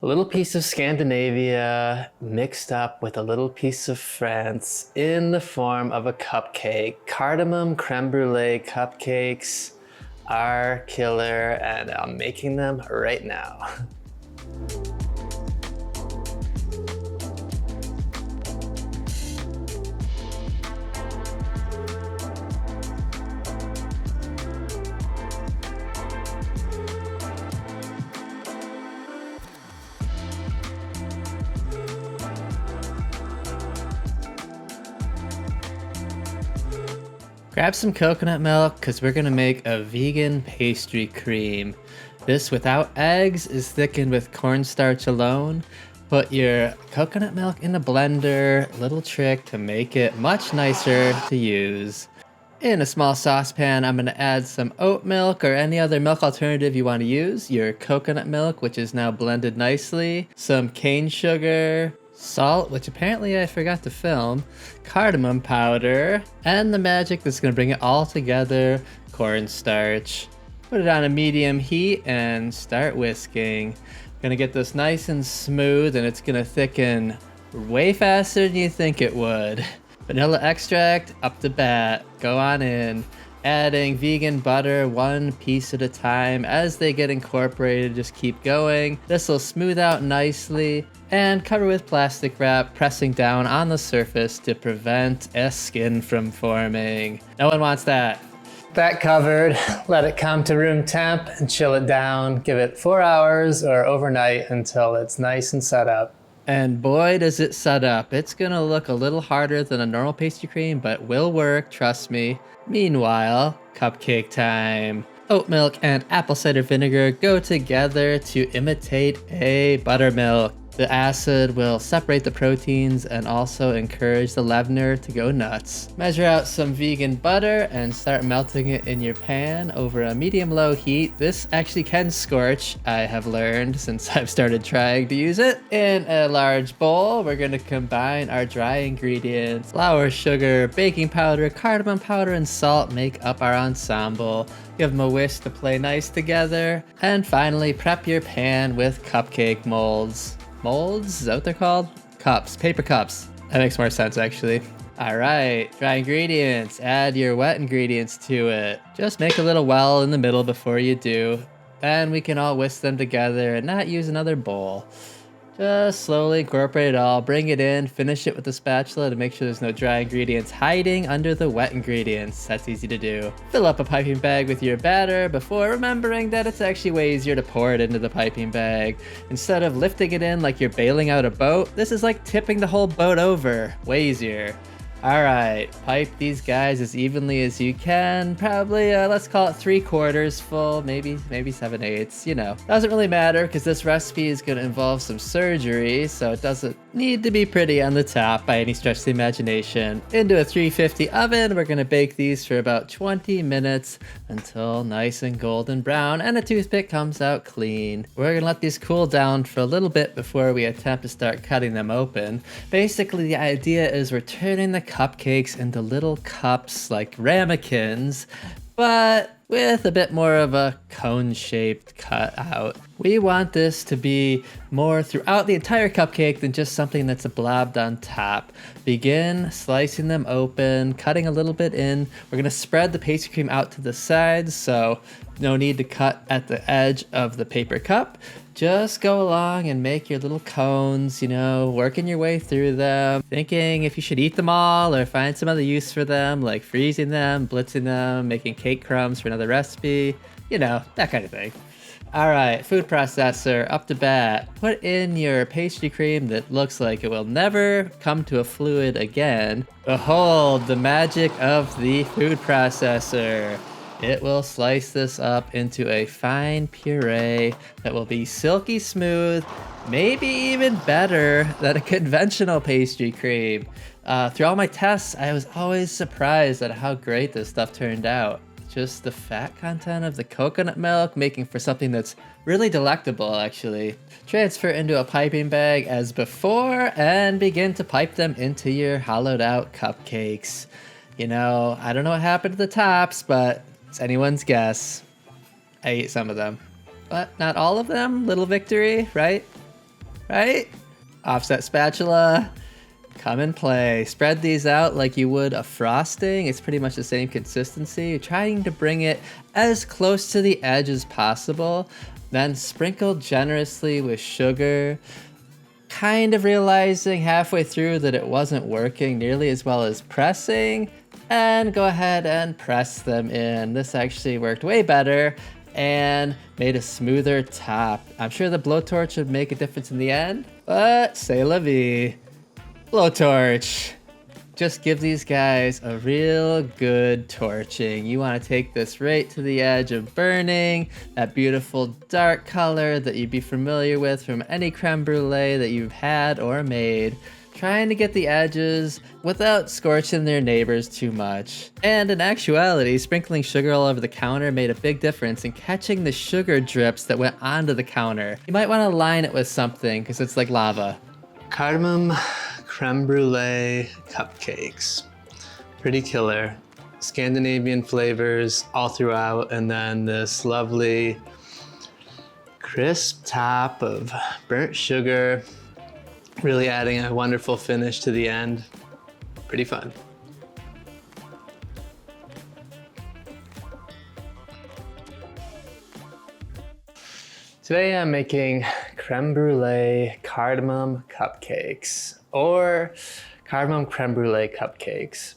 A little piece of Scandinavia mixed up with a little piece of France in the form of a cupcake. Cardamom creme brulee cupcakes are killer, and I'm making them right now. Grab some coconut milk because we're gonna make a vegan pastry cream. This without eggs is thickened with cornstarch alone. Put your coconut milk in a blender, little trick to make it much nicer to use. In a small saucepan, I'm gonna add some oat milk or any other milk alternative you want to use, your coconut milk, which is now blended nicely, some cane sugar, salt, which apparently I forgot to film, cardamom powder, and the magic that's gonna bring it all together, cornstarch. Put it on a medium heat and start whisking. Gonna get this nice and smooth, and it's gonna thicken way faster than you think it would. Vanilla extract up the bat, go on in. Adding vegan butter one piece at a time. As they get incorporated, just keep going. This will smooth out nicely and cover with plastic wrap, pressing down on the surface to prevent a skin from forming. No one wants that. That covered, let it come to room temp and chill it down. Give it 4 hours or overnight until it's nice and set up. And boy, does it set up. It's gonna look a little harder than a normal pastry cream, but will work, trust me. Meanwhile, cupcake time. Oat milk and apple cider vinegar go together to imitate a buttermilk. The acid will separate the proteins and also encourage the leavener to go nuts. Measure out some vegan butter and start melting it in your pan over a medium-low heat. This actually can scorch, I have learned since I've started trying to use it. In a large bowl, we're going to combine our dry ingredients. Flour, sugar, baking powder, cardamom powder, and salt make up our ensemble. Give them a whisk to play nice together. And finally, prep your pan with cupcake molds. Molds? Is that what they're called? Cups. Paper cups. That makes more sense, actually. Alright, dry ingredients. Add your wet ingredients to it. Just make a little well in the middle before you do. Then we can all whisk them together and not use another bowl. Just slowly incorporate it all, bring it in, finish it with a spatula to make sure there's no dry ingredients hiding under the wet ingredients. That's easy to do. Fill up a piping bag with your batter before remembering that it's actually way easier to pour it into the piping bag. Instead of lifting it in like you're bailing out a boat, this is like tipping the whole boat over. Way easier. Alright, pipe these guys as evenly as you can. Probably, let's call it 3/4 full, maybe 7/8, you know. Doesn't really matter because this recipe is going to involve some surgery, so it doesn't need to be pretty on the top by any stretch of the imagination. Into a 350 oven, we're going to bake these for about 20 minutes until nice and golden brown and a toothpick comes out clean. We're going to let these cool down for a little bit before we attempt to start cutting them open. Basically, the idea is we're turning the cupcakes into little cups like ramekins, but with a bit more of a cone-shaped cutout. We want this to be more throughout the entire cupcake than just something that's blobbed on top. Begin slicing them open, cutting a little bit in. We're gonna spread the pastry cream out to the sides, so no need to cut at the edge of the paper cup. Just go along and make your little cones, you know, working your way through them, thinking if you should eat them all or find some other use for them, like freezing them, blitzing them, making cake crumbs for another recipe, you know, that kind of thing. Alright, food processor, up to bat. Put in your pastry cream that looks like it will never come to a fluid again. Behold the magic of the food processor. It will slice this up into a fine puree that will be silky smooth, maybe even better than a conventional pastry cream. Through all my tests, I was always surprised at how great this stuff turned out. Just the fat content of the coconut milk making for something that's really delectable, actually. Transfer into a piping bag as before and begin to pipe them into your hollowed out cupcakes. You know, I don't know what happened to the tops, but it's anyone's guess. I ate some of them, but not all of them. Little victory, right? right? Offset spatula, come and play. Spread these out like you would a frosting. It's pretty much the same consistency. You're trying to bring it as close to the edge as possible. Then sprinkle generously with sugar. Kind of realizing halfway through that it wasn't working nearly as well as pressing, and go ahead and press them in. This actually worked way better and made a smoother top. I'm sure the blowtorch would make a difference in the end, but c'est la vie. Blowtorch. Just give these guys a real good torching. You want to take this right to the edge of burning, that beautiful dark color that you'd be familiar with from any creme brulee that you've had or made. Trying to get the edges without scorching their neighbors too much. And in actuality, sprinkling sugar all over the counter made a big difference in catching the sugar drips that went onto the counter. You might want to line it with something because it's like lava. Cardamom creme brulee cupcakes. Pretty killer. Scandinavian flavors all throughout, and then this lovely crisp top of burnt sugar, really adding a wonderful finish to the end. Pretty fun. Today I'm making creme brulee cardamom cupcakes, or cardamom creme brulee cupcakes.